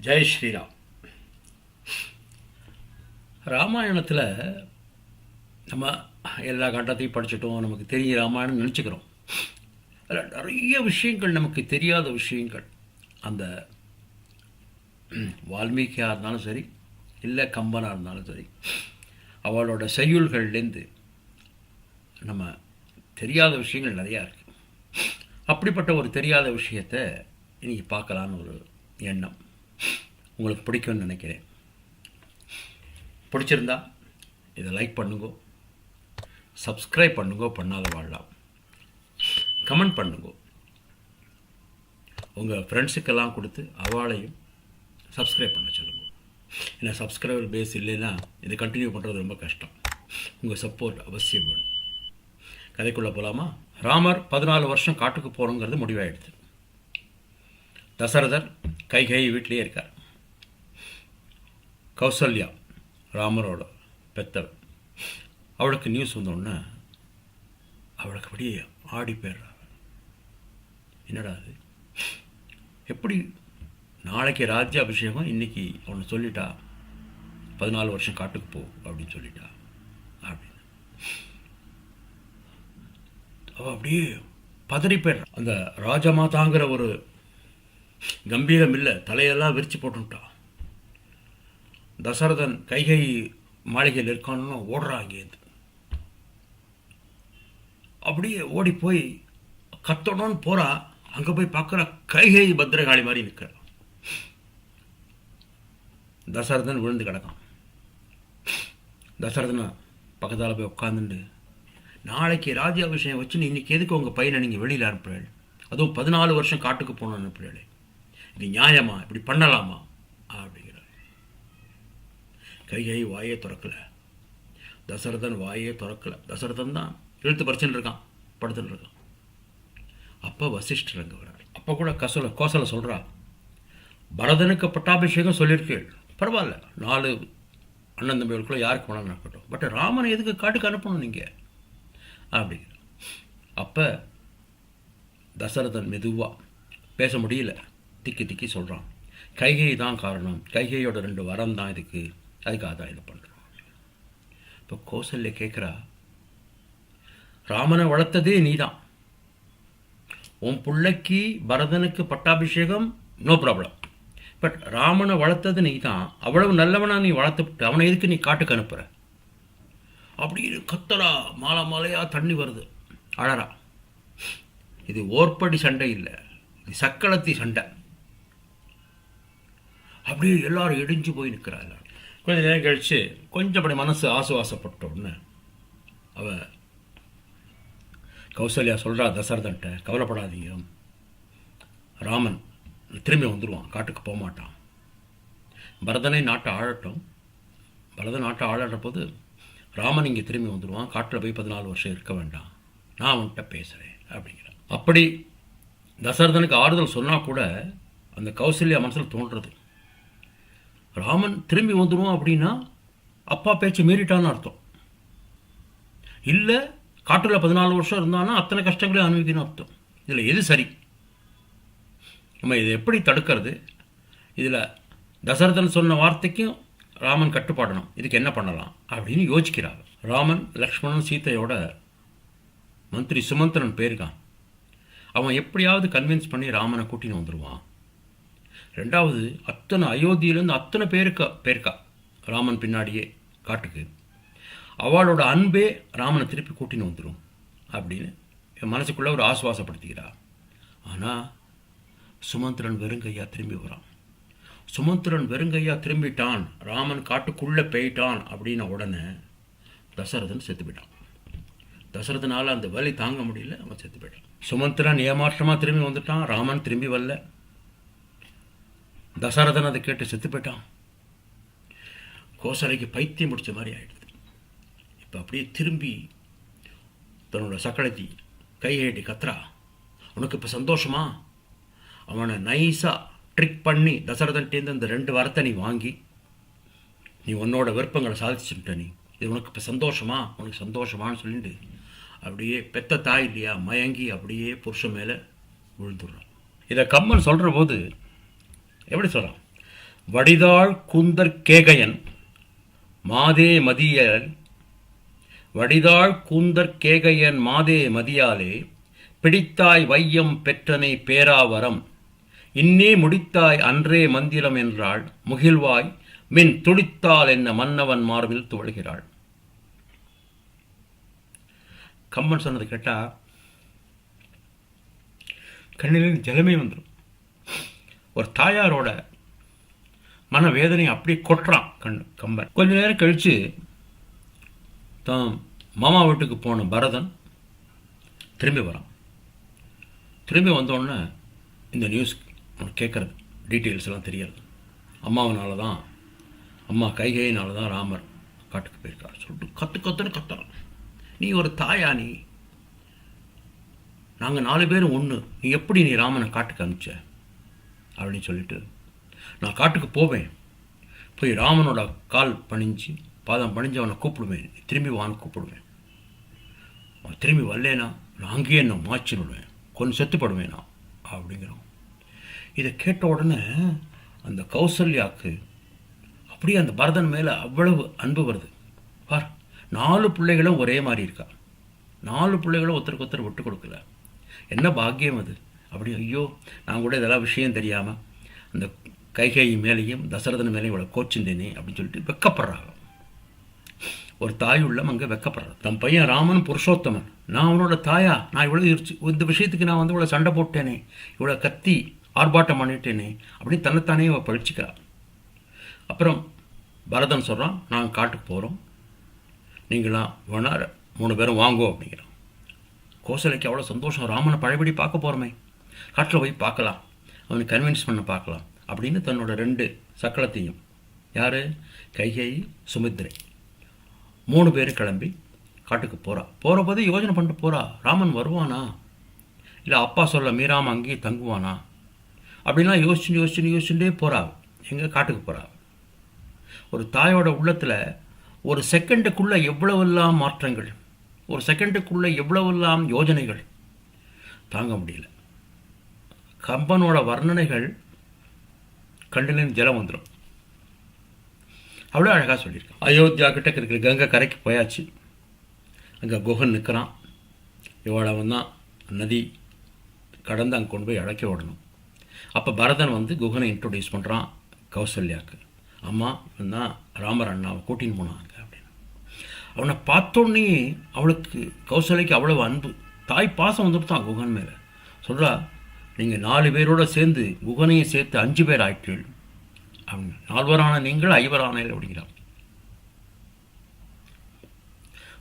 ஜெய் ஸ்ரீராம். ராமாயணத்தில் நம்ம எல்லா கண்டத்தையும் படிச்சுட்டோம், நமக்கு தெரியும் ராமாயணம் நினச்சிக்கிறோம். அதில் நிறைய விஷயங்கள் நமக்கு தெரியாத விஷயங்கள் அந்த வால்மீகியாக இருந்தாலும் சரி, இல்லை கம்பனாக இருந்தாலும் சரி, அவளோட செய்யுள்கள்லேருந்து நம்ம தெரியாத விஷயங்கள் நிறையா இருக்குது. அப்படிப்பட்ட ஒரு தெரியாத விஷயத்தை இன்றைக்கி பார்க்கலான்னு ஒரு எண்ணம். உங்களுக்கு பிடிக்கும்னு நினைக்கிறேன். பிடிச்சிருந்தா இதை லைக் பண்ணுங்க, சப்ஸ்கிரைப் பண்ணுங்க, பண்ணாத வாழலாம், கமெண்ட் பண்ணுங்க, உங்கள் ஃப்ரெண்ட்ஸுக்கெல்லாம் கொடுத்து அவளையும் சப்ஸ்கிரைப் பண்ண சொல்லுங்க. ஏன்னா சப்ஸ்கிரைபர் பேஸ் இல்லைன்னா இதை கண்டினியூ பண்ணுறது ரொம்ப கஷ்டம். உங்கள் சப்போர்ட் அவசியம் வேணும். கதைக்குள்ளே போகலாமா? ராமர் 14 வருஷம் காட்டுக்கு போகணுங்கிறது முடிவாயிடுது. தசரதர் கைகேயி வீட்டிலேயே இருக்கார். கௌசல்யா ராமரோட பெத்தவள், அவளுக்கு நியூஸ் வந்தோடனே அவளுக்கு அப்படியே ஆடி போயிடுறா. என்னடா அது, எப்படி நாளைக்கு ராஜ்ய அபிஷேகம், இன்னைக்கு அவனை சொல்லிட்டா 14 வருஷம் காட்டுக்கு போ அப்படின்னு சொல்லிட்டா அப்படின்னு அவள் அப்படியே பதறி போயிடுறா. அந்த ராஜமாதாங்கிற ஒரு கம்பீரம் இல்லை, தலையெல்லாம் விரிச்சு போட்டுட்டா. தசரதன் கைகை மாளிகையில் இருக்கான்னு ஓடுறா. அங்கேருந்து அப்படியே ஓடி போய் கத்தணும்னு போகிறா. அங்கே போய் பார்க்குற கைகை பத்திரகாளி மாதிரி நிற்கிறான். தசரதன் விழுந்து கிடக்கான். தசரதனை பக்கத்தால் போய் உட்காந்துட்டு, நாளைக்கு ராஜ்யாபிஷேகம் வச்சு இன்னைக்கு எதுக்கு உங்கள் பையனை நீங்கள் வெளியில் அனுப்புகிறேன், அதுவும் 14 வருஷம் காட்டுக்கு போகணும்னு அனுப்புகிறேன், இது நியாயமா, இப்படி பண்ணலாமா அப்படிங்கிறார். கைகை வாயே திறக்கலை, தசரதன் வாயே திறக்கலை. தசரதன் தான் இழுத்து பறிச்சுன்னு இருக்கான், படுத்துன்னு இருக்கான். அப்போ வசிஷ்டர் அங்கே வர்றார். அப்போ கூட கோசலை சொல்கிறா, பரதனுக்கு பட்டாபிஷேகம் சொல்லியிருக்கேள், பரவாயில்ல, 4 அண்ணன் தம்பிகளுக்குள்ள யாருக்கு வேணாலும் நடக்கட்டும், பட் ராமனை எதுக்கு காட்டுக்கு அனுப்பணும் நீங்கள் அப்படிங்கிற. அப்போ தசரதன் மெதுவாக பேச முடியல, திக்கி திக்கி சொல்கிறான், கைகை தான் காரணம், கைகையோட 2 வரம் தான் இதுக்கு, அதுக்காக தான் இதை பண்ணுறோம். இப்போ கௌசல்யா கேட்குறா, ராமனை வளர்த்ததே நீ தான், உன் பிள்ளைக்கு பரதனுக்கு பட்டாபிஷேகம் நோ ப்ராப்ளம், பட் ராமனை வளர்த்தது நீ தான், அவ்வளவு நல்லவனா நீ வளர்த்துவிட்டு அவனை எதுக்கு நீ காட்டுக்கு அனுப்புகிற அப்படின்னு கத்தரா. மாலை மாலையாக தண்ணி வருது, அழறா. இது ஓர்படி சண்டை இல்லை, இது சக்களத்தி சண்டை. அப்படியே எல்லாரும் இடிஞ்சு போய் நிற்கிறா. எல்லாரும் கொஞ்சம் நேரம் கழிச்சு கொஞ்சம் அப்படி மனசு ஆசுவாசப்பட்ட உடனே அவ கௌசல்யா சொல்கிறா தசரதன்ட்ட, கவலைப்படாதீங்க, ராமன் திரும்பி வந்துடுவான், காட்டுக்கு போக மாட்டான், பரதனை நாட்டை ஆளட்டும், பரதன் நாட்டை ஆளற போது ராமன் இங்கே திரும்பி வந்துடுவான், காட்டில் போய் 14 வருஷம் இருக்க வேண்டாம், நான் அவன்கிட்ட பேசுகிறேன் அப்படிங்கிறான். அப்படி தசரதனுக்கு ஆறுதல் சொன்னால் கூட அந்த கௌசல்யா மனசில் தோன்றுறது, ராமன் திரும்பி வந்துடுவான் அப்படின்னா அப்பா பேச்சு மீறிட்டான்னு அர்த்தம், இல்லை காட்டில் 14 வருஷம் இருந்தான்னா அத்தனை கஷ்டங்களையும் அனுபவிக்கணும்னு அர்த்தம். இதில் எது சரி, நம்ம இதை எப்படி தடுக்கிறது, இதில் தசரதன் சொன்ன வார்த்தைக்கும் ராமன் கட்டுப்பாடணும், இதுக்கு என்ன பண்ணலாம் அப்படின்னு யோசிக்கிறார். ராமன் லக்ஷ்மணன் சீத்தையோட மந்திரி சுமந்திரன் போயிருக்கான். அவன் எப்படியாவது கன்வின்ஸ் பண்ணி ராமனை கூட்டின்னு வந்துடுவான். 2வது, அத்தனை அயோத்தியிலேருந்து அத்தனை பேருக்கா ராமன் பின்னாடியே காட்டுக்கு, அவளோட அன்பே ராமனை திருப்பி கூட்டின்னு வந்துடும் அப்படின்னு என் மனசுக்குள்ளே ஒரு ஆசுவாசப்படுத்திக்கிறார். ஆனால் சுமந்திரன் வெறுங்கையா திரும்பி வரான். சுமந்திரன் வெறுங்கையா திரும்பிட்டான், ராமன் காட்டுக்குள்ளே போயிட்டான் அப்படின்ன உடனே தசரதன் செத்து போயிட்டான். தசரதனால் அந்த வலி தாங்க முடியல, அவன் செத்து போயிட்டான். சுமந்திரன் ஏமாற்றமாக திரும்பி வந்துட்டான், ராமன் திரும்பி வரல. தசரதன் அதை கேட்டு செத்து போயிட்டான். கோசலைக்கு பைத்தியம் முடிச்ச மாதிரி ஆயிடுது. இப்போ அப்படியே திரும்பி தன்னோட சக்களத்தி கையேட்டி கத்துறா, உனக்கு இப்போ சந்தோஷமா, அவனை நைஸாக ட்ரிக் பண்ணி தசரதன்ட்டேருந்து அந்த 2 வரத்தை நீ வாங்கி நீ உன்னோட விருப்பங்களை சாதிச்சுட்ட, நீ இது உனக்கு இப்போ சந்தோஷமா, உனக்கு சந்தோஷமானு சொல்லிட்டு அப்படியே பெத்த தாய் இல்லையா மயங்கி அப்படியே புருஷன் மேலே விழுந்துடுறான். இதை கம்மன் சொல்கிற போது எப்படி சொல்கிறான், வடிதாள் கூந்தற் கேகயன் மாதே மதியல் வடிதாள் கூந்தற் கேகயன் மாதே மதியாலே பிடித்தாய் வையம் பெற்றனை பேராவரம் இன்னே முடித்தாய் அன்றே மந்திரம் என்றாள் முகில்வாய் மின் துடித்தால் என்ன மன்னவன் மார்பில் துவழ்கிறாள். கம்பன் சொன்னது கேட்டா கண்ணிலிருந்து ஜலமே வந்துடும். ஒரு தாயாரோட மனவேதனை அப்படியே கொட்டுறான் கம்பன். கொஞ்ச நேரம் கழிச்சு தான் மாமா வீட்டுக்கு போன பரதன் திரும்பி வரான். திரும்பி வந்தோடனே இந்த நியூஸ் அவனுக்கு கேட்குறது, டீட்டெயில்ஸ் எல்லாம் தெரியாது. அம்மாவனால தான், அம்மா கைகையினால தான் ராமர் காட்டுக்கு போயிருக்கார் சொல்லிட்டு கத்துன்னு கத்துறான். நீ ஒரு தாயா, நீ நாங்கள் 4 பேரும் ஒன்று, நீ எப்படி நீ ராமனை காட்டுக்கு அனுப்பிச்ச அப்படின்னு சொல்லிட்டு, நான் காட்டுக்கு போவேன், போய் ராமனோட கால் பணிஞ்சு பாதம் பணிஞ்சு அவனை கூப்பிடுவேன், திரும்பி வான்னு கூப்பிடுவேன். அவன் திரும்பி வரலேனா நான் அங்கேயே என்ன மாய்ச்சி விடுவேன், கொஞ்சம் செத்துப்படுவேனா அப்படிங்கிறான். இதை கேட்ட உடனே அந்த கௌசல்யாவுக்கு அப்படியே அந்த பரதன் மேலே அவ்வளவு அன்பு வருது. பார், 4 பிள்ளைகளும் ஒரே மாதிரி இருக்கா, 4 பிள்ளைகளும் ஒருத்தருக்கு ஒருத்தர் விட்டு கொடுக்கல, என்ன பாக்கியம் அது அப்படி. ஐயோ, நான் கூட இதெல்லாம் விஷயம் தெரியாமல் அந்த கைகேயி மேலேயும் தசரதன் மேலேயும் இவ்வளோ கோச்சிந்தேனே அப்படின்னு சொல்லிட்டு வெக்கப்படுறாங்க. ஒரு தாய் உள்ளம் அங்கே வெக்கப்படுறாரு. தன் பையன் ராமன் புருஷோத்தமன், நான் அவனோட தாயா, நான் இவ்வளோ இந்த விஷயத்துக்கு நான் வந்து இவ்வளோ சண்டை போட்டேனே, இவ்வளோ கத்தி ஆர்ப்பாட்டம் பண்ணிட்டேனே அப்படின்னு தன்னைத்தானே அவள் பழிச்சுக்கிறாள். அப்புறம் பரதன் சொல்கிறான், நாங்கள் காட்டுக்கு போகிறோம், நீங்களாம் வேணா 3 பேரும் வாங்கோ அப்படிங்கிறான். கோசலைக்கு அவ்வளோ சந்தோஷம், ராமனை பழையபடி பார்க்க போகிறோமே, காட்டில் போய் பார்க்கலாம், அவனை கன்வின்ஸ் பண்ண பார்க்கலாம் அப்படின்னு தன்னோட 2 சக்களத்தையும், யார், கைகேயி சுமித்ரை, 3 பேரும் கிளம்பி காட்டுக்கு போகிறா. போகிற போது யோஜனை பண்ணிட்டு போகிறா, ராமன் வருவானா இல்லை அப்பா சொல்ல மீறாமல் அங்கேயே தங்குவானா அப்படின்லாம் யோசிச்சுட்டே போகிறா. எங்கே காட்டுக்கு போகிறா. ஒரு தாயோட உள்ளத்தில் ஒரு செகண்டுக்குள்ளே எவ்வளவெல்லாம் மாற்றங்கள், ஒரு செகண்டுக்குள்ளே எவ்வளவெல்லாம் யோஜனைகள் தாங்க முடியல. கம்பனோட வர்ணனைகள் கண்ணிலிருந்து ஜலம் வந்துடும், அவ்வளோ அழகாக சொல்லியிருக்கான். அயோத்தியா கிட்ட இருக்கிற கங்கை கரைக்கு போயாச்சு. அங்கே குகன் நிற்கிறான். இவ்வளவு தான் நதி கடந்து அங்கே கொண்டு போய் அழைக்க விடணும். அப்போ பரதன் வந்து குகனை இன்ட்ரோடியூஸ் பண்ணுறான் கௌசல்யாவுக்கு. அம்மா தான் ராமர் அண்ணாவை கூட்டின்னு போனாங்க அப்படின்னு. அவனை பார்த்தோன்னே அவளுக்கு கௌசல்யக்கு அவ்வளவு அன்பு, தாய் பாசம் வந்துட்டு தான் குகன் மேலே. சொல்கிறா, நீங்கள் 4 பேரோடு சேர்ந்து குகனையும் சேர்த்து 5 பேர் ஆயிட்டீர்கள் அப்படின்னு. 4வரான நீங்கள் 5வரான அப்படிங்கிறான்.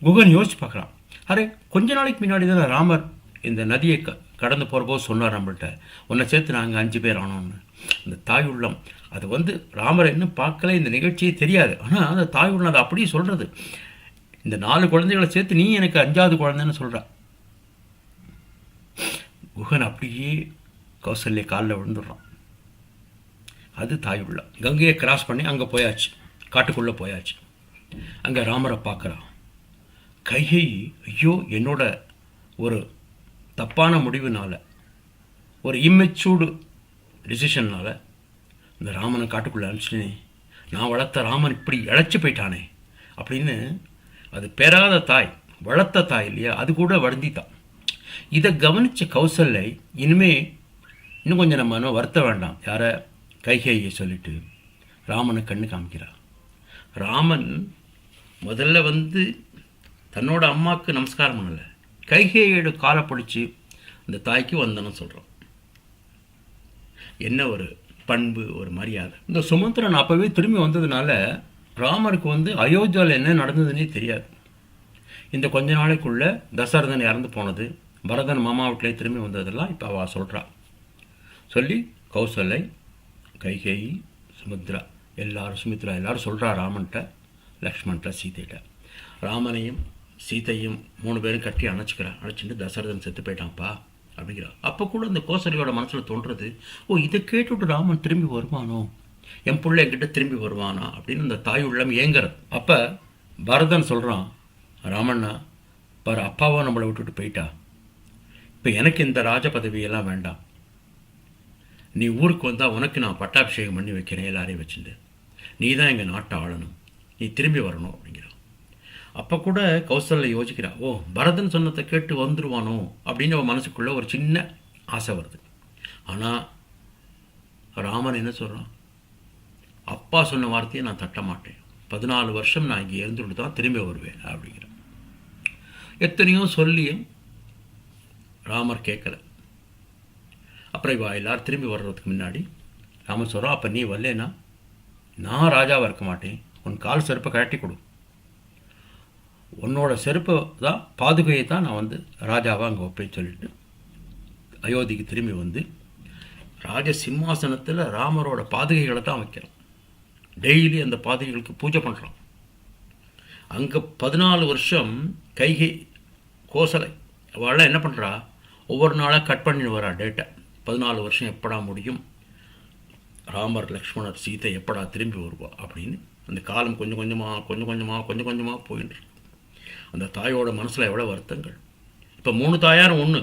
குகன் யோசிச்சு பார்க்குறான், அரே கொஞ்ச நாளைக்கு முன்னாடி தான் ராமர் இந்த நதியை கடந்து போகிற போது சொன்னார் நம்மள்கிட்ட, உன்னை சேர்த்து நாங்கள் 5 பேர் ஆனோன்னு. அந்த தாய் உள்ளம் அது வந்து ராமர் இன்னும் பார்க்கல, இந்த நிகழ்ச்சியே தெரியாது, ஆனால் அந்த தாய் உள்ளம் அதை அப்படியே சொல்கிறது. இந்த 4 குழந்தைகளை சேர்த்து நீ எனக்கு 5வது குழந்தைன்னு சொல்கிற. குகன் அப்படியே கௌசல்ய காலில் விழுந்துடுறான். அது தாய் உள்ளம். கங்கையை கிராஸ் பண்ணி அங்கே போயாச்சு, காட்டுக்குள்ளே போயாச்சு. அங்கே ராமரை பார்க்குறான். கைகேயி, ஐயோ என்னோட ஒரு தப்பான முடிவுனால, ஒரு இம்மெச்சூர்டு டிசிஷன்னால் இந்த ராமனை காட்டுக்குள்ளே அனுப்பிச்சிட்டேனே, நான் வளர்த்த ராமன் இப்படி இழைச்சி போயிட்டானே அப்படின்னு. அது பெறாத தாய், வளர்த்த தாய் இல்லையா, அது கூட வருந்தித்தான். இதை கவனித்த கௌசல்யை இன்னும் கொஞ்சம் நம்ம வருத்த வேண்டாம், யாரை, கைகேயை சொல்லிட்டு ராமனை கண்ணு காமிக்கிறார். ராமன் முதல்ல வந்து தன்னோட அம்மாவுக்கு நமஸ்காரம் பண்ணலை, கைகேயோட காலை பிடிச்சி அந்த தாய்க்கு வந்தனம் சொல்கிறோம். என்ன ஒரு பண்பு, ஒரு மரியாதை. இந்த சுமந்திரன் அப்போவே திரும்பி வந்ததுனால ராமருக்கு வந்து அயோத்தியாவில் என்ன நடந்ததுன்னே தெரியாது. இந்த கொஞ்ச நாளைக்குள்ளே தசரதன் இறந்து போனது, பரதன் மாமா வீட்டிலே திரும்பி வந்ததெல்லாம் இப்போ அவள் சொல்கிறா. சொல்லி கௌசல்யை, கைகேயி, சுமித்ரா எல்லாரும் சொல்கிறா ராமன்கிட்ட, லக்ஷ்மண்கிட்ட, சீதைகிட்ட. ராமனையும் சீதையும் 3 பேரும் கட்டி அணைச்சிட்டு தசரதன் செத்து போயிட்டான்ப்பா அப்படிங்கிறா. அப்போ கூட இந்த கோசலையோட மனசில் தோன்றுறது, ஓ இதை கேட்டுவிட்டு ராமன் திரும்பி வருவானோ, என் பிள்ளை என்கிட்ட திரும்பி வருவானா அப்படின்னு இந்த தாய் உள்ளம் ஏங்குறது. அப்போ பரதன் சொல்கிறான், ராமண்ணா பாரு, அப்பாவா நம்மளை விட்டுட்டு போயிட்டா, இப்போ எனக்கு இந்த ராஜ பதவியெல்லாம் வேண்டாம், நீ ஊருக்கு வந்தால் உனக்கு நான் பட்டாபிஷேகம் பண்ணி வைக்கிறேன் எல்லாரையும் வச்சுட்டு, நீ தான் எங்கள் நாட்டை ஆளணும், நீ திரும்பி வரணும் அப்படிங்கிறான். அப்போ கூட கௌசல்யா யோசிக்கிறா, ஓ பரதன் சொன்னதை கேட்டு வந்துடுவானோ அப்படின்னு அவன் மனசுக்குள்ளே ஒரு சின்ன ஆசை வருது. ஆனால் ராமன் என்ன சொல்கிறான், அப்பா சொன்ன வார்த்தையை நான் தட்ட மாட்டேன், 14 வருஷம் நான் இங்கே இருந்துட்டு தான் திரும்பி வருவேன் அப்படிங்கிறான். எத்தனையோ சொல்லியும் ராமர் கேட்கல. அப்புறம் இவா எல்லாரும் திரும்பி வர்றதுக்கு முன்னாடி ராமர் சொல்கிறான், அப்போ நீ வரலேன்னா நான் ராஜாவாக இருக்க மாட்டேன், உன் கால் செருப்பை கழட்டி கொடு, உன்னோட செருப்பை தான் பாதுகையை தான் நான் வந்து ராஜாவாக அங்கே வைப்பேன்னு சொல்லிட்டு அயோத்திக்கு திரும்பி வந்து ராஜ சிம்மாசனத்தில் ராமரோட பாதுகைகளை தான் வைக்கிறான். டெய்லி அந்த பாதுகைகளுக்கு பூஜை பண்ணுறான். அங்கே 14 வருஷம் கைகை கோசலை அவள் என்ன பண்ணுறா, ஒவ்வொரு நாளாக கட் பண்ணிட்டு வரா டேட்டை. 14 வருஷம் எப்படா முடியும், ராமர் லக்ஷ்மணர் சீதை எப்படா திரும்பி வருவா அப்படின்னு அந்த காலம் கொஞ்சம் கொஞ்சமாக போயின்னு. அந்த தாயோட மனசில் எவ்வளோ வருத்தங்கள். இப்போ 3 தாயாரும் ஒன்று.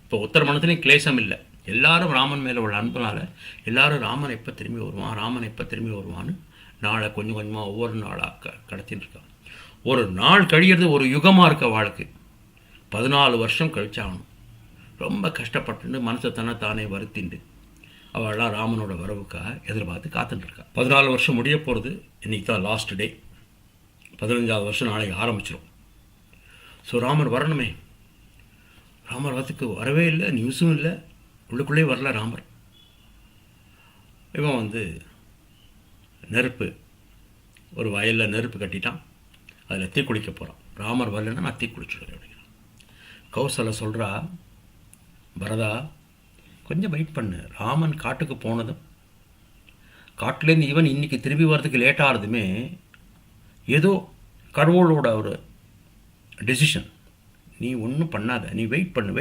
இப்போ ஒருத்தர் மனசுலேயும் கிளேசம் இல்லை. எல்லாரும் ராமன் மேலே உள்ள அன்புனால எல்லாரும் ராமன் எப்போ திரும்பி வருவான், ராமன் எப்போ திரும்பி வருவான்னு நாளை கொஞ்சம் கொஞ்சமாக ஒவ்வொரு நாளாக கடத்தின்னு இருக்கான். ஒரு நாள் கழியிறது ஒரு யுகமாக இருக்க வாழ்க்கை. 14 வருஷம் கழிச்சாகணும். ரொம்ப கஷ்டப்பட்டு மனசை தானே வருத்திண்டு அவள்லாம் ராமனோட வரவுக்காக எதிர்பார்த்து காத்துட்டுருக்கா. 14 வருஷம் முடிய போகிறது. இன்றைக்கி தான் லாஸ்ட் டே. 15வது வருஷம் நாளைக்கு ஆரம்பிச்சிடும். ஸோ ராமர் வரணுமே. ராமர் வரத்துக்கு வரவே இல்லை, நியூஸும் இல்லை, உள்ளுக்குள்ளே வரல ராமர். இவன் வந்து நெருப்பு, ஒரு வயலில் நெருப்பு கட்டிட்டான், அதில் தீ குளிக்க போகிறான். ராமர் வரலன்னா நான் தீ குளிச்சுடுவேன் அப்படிங்கிறான். கௌசல்யா சொல்கிறா, பரதா கொஞ்சம் வெயிட் பண்ணு, ராமன் காட்டுக்கு போனதும் காட்டிலேருந்து இவன் இன்றைக்கி திரும்பி வர்றதுக்கு லேட்டாகிறதுமே ஏதோ கடவுளோட ஒரு டெசிஷன். நீ ஒன்றும் பண்ணாத, நீ வெயிட் பண்ணு.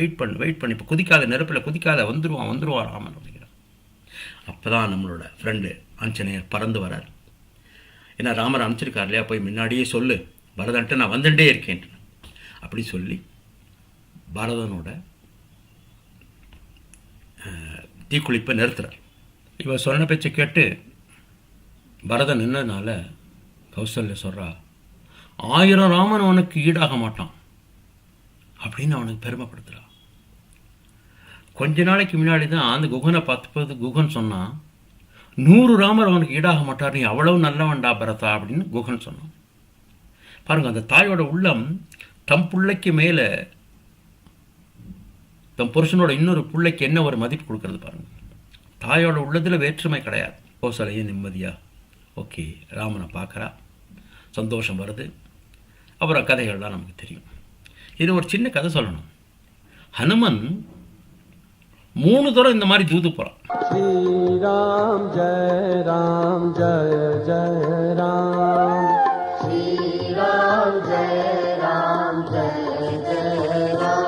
இப்போ குதிக்காத, நெருப்பில் குதிக்காத, வந்துடுவான் ராமன் அப்படிங்கிறான். அப்போ தான் நம்மளோட ஃப்ரெண்டு ஆஞ்சநேயர் பறந்து வரார். ஏன்னா ராமர் அனுப்பிச்சிருக்கார் இல்லையா, போய் முன்னாடியே சொல்லு பரதன்ட்டு நான் வந்துட்டே இருக்கேன் அப்படி சொல்லி பரதனோட தீக்குளிப்பை நிறுத்துறார். இவன் சொன்ன பேச்சை கேட்டு பரதன் நின்னதுனால கௌசல்யா சொல்கிறா, 1000 ராமன் அவனுக்கு ஈடாக மாட்டான் அப்படின்னு அவனுக்கு பெருமைப்படுத்துகிறா. கொஞ்ச நாளைக்கு முன்னாடி தான் அந்த குகனை பார்த்துப்பது குகன் சொன்னான், 100 ராமர் அவனுக்கு ஈடாக மாட்டார், நீ அவ்வளவு நல்லவன்டா பரதா அப்படின்னு குகன் சொன்னான். பாருங்கள், அந்த தாயோட உள்ளம் தம் பிள்ளைக்கு மேலே தம் புருஷனோட இன்னொரு பிள்ளைக்கு என்ன ஒரு மதிப்பு கொடுக்கறது பாருங்கள். தாயோட உள்ளதில் வேற்றுமை கிடையாது. கோசலையும் நிம்மதியா ஓகே ராமனை பார்க்குறா, சந்தோஷம் வருது. அப்புறம் கதைகள்லாம் நமக்கு தெரியும். இது ஒரு சின்ன கதை சொல்லணும். ஹனுமன் 3 தடவை இந்த மாதிரி தூது போகிறான். ஸ்ரீராம் ஜெய ராம் ஜெய ஜெய ராம், ஸ்ரீராம் ஜெய ராம் ஜெய ஜெய ராம்.